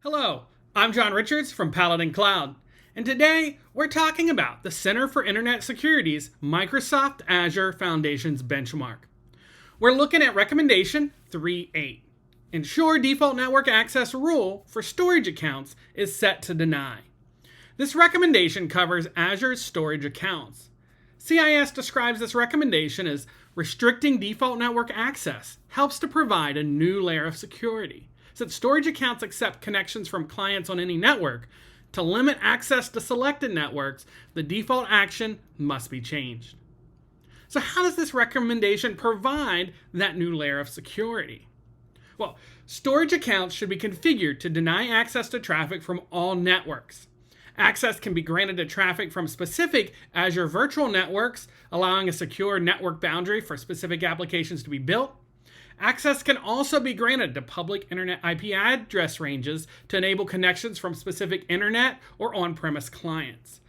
Hello, I'm John Richards from Paladin Cloud, and today we're talking about the Center for Internet Security's Microsoft Azure Foundations benchmark. We're looking at recommendation 3.8. Ensure default network access rule for storage accounts is set to deny. This recommendation covers Azure's storage accounts. CIS describes this recommendation as restricting default network access helps to provide a new layer of security. Since storage accounts accept connections from clients on any network, to limit access to selected networks, the default action must be changed. So how does this recommendation provide that new layer of security? Well, storage accounts should be configured to deny access to traffic from all networks. Access can be granted to traffic from specific Azure virtual networks, allowing a secure network boundary for specific applications to be built. Access can also be granted to public internet IP address ranges to enable connections from specific internet or on-premise clients.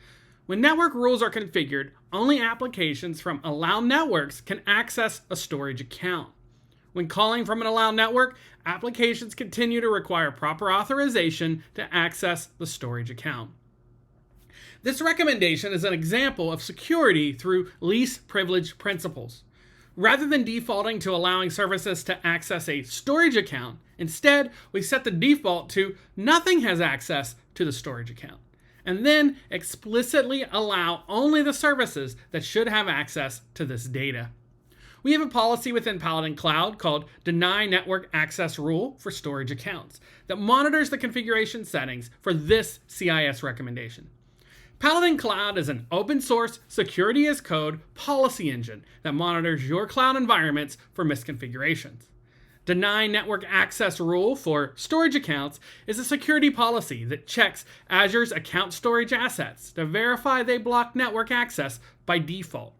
When network rules are configured, only applications from allowed networks can access a storage account. When calling from an allowed network, applications continue to require proper authorization to access the storage account. This recommendation is an example of security through least privilege principles. Rather than defaulting to allowing services to access a storage account, instead, we set the default to nothing has access to the storage account, and then explicitly allow only the services that should have access to this data. We have a policy within Paladin Cloud called Deny Network Access Rule for storage accounts that monitors the configuration settings for this CIS recommendation. Paladin Cloud is an open source security as code policy engine that monitors your cloud environments for misconfigurations. Deny network access rule for storage accounts is a security policy that checks Azure's account storage assets to verify they block network access by default.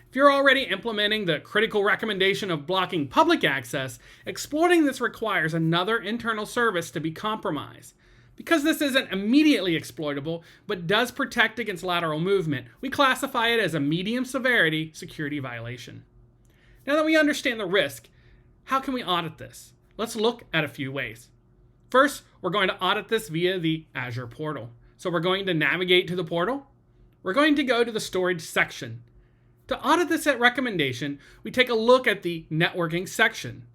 If you're already implementing the critical recommendation of blocking public access, exploiting this requires another internal service to be compromised. Because this isn't immediately exploitable, but does protect against lateral movement, we classify it as a medium severity security violation. Now that we understand the risk, how can we audit this? Let's look at a few ways. First, we're going to audit this via the Azure portal. So we're going to navigate to the portal. We're going to go to the storage section. To audit this at recommendation, we take a look at the networking section.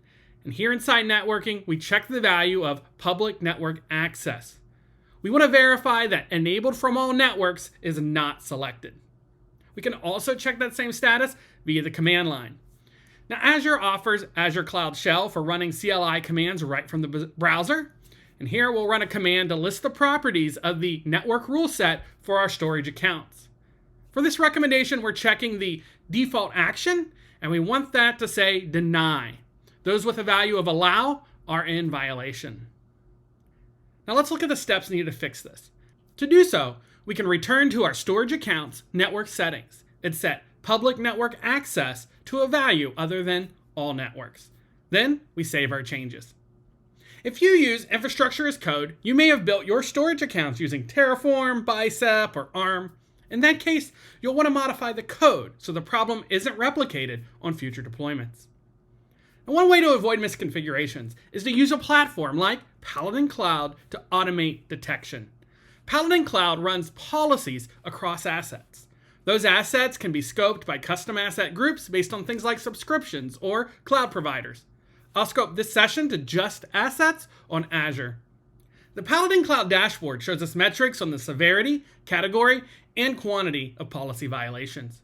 And here inside networking, we check the value of public network access. We want to verify that enabled from all networks is not selected. We can also check that same status via the command line. Now, Azure offers Azure Cloud Shell for running CLI commands right from the browser. And here we'll run a command to list the properties of the network rule set for our storage accounts. For this recommendation, we're checking the default action, and we want that to say deny. Those with a value of allow are in violation. Now let's look at the steps needed to fix this. To do so, we can return to our storage accounts network settings and set public network access to a value other than all networks. Then we save our changes. If you use infrastructure as code, you may have built your storage accounts using Terraform, Bicep, or ARM. In that case, you'll want to modify the code so the problem isn't replicated on future deployments. And one way to avoid misconfigurations is to use a platform like Paladin Cloud to automate detection. Paladin Cloud runs policies across assets. Those assets can be scoped by custom asset groups based on things like subscriptions or cloud providers. I'll scope this session to just assets on Azure. The Paladin Cloud dashboard shows us metrics on the severity, category, and quantity of policy violations.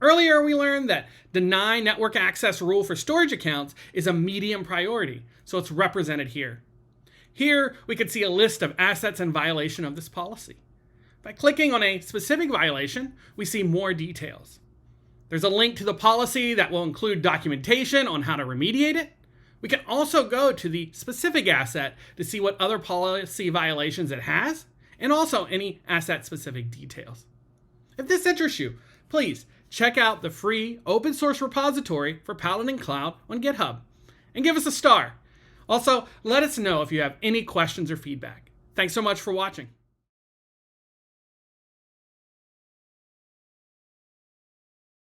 Earlier, we learned that deny network access rule for storage accounts is a medium priority, so it's represented here. Here, we can see a list of assets in violation of this policy. By clicking on a specific violation, we see more details. There's a link to the policy that will include documentation on how to remediate it. We can also go to the specific asset to see what other policy violations it has, and also any asset-specific details. If this interests you, please check out the free open source repository for Paladin Cloud on GitHub and give us a star. Also, let us know if you have any questions or feedback. Thanks so much for watching.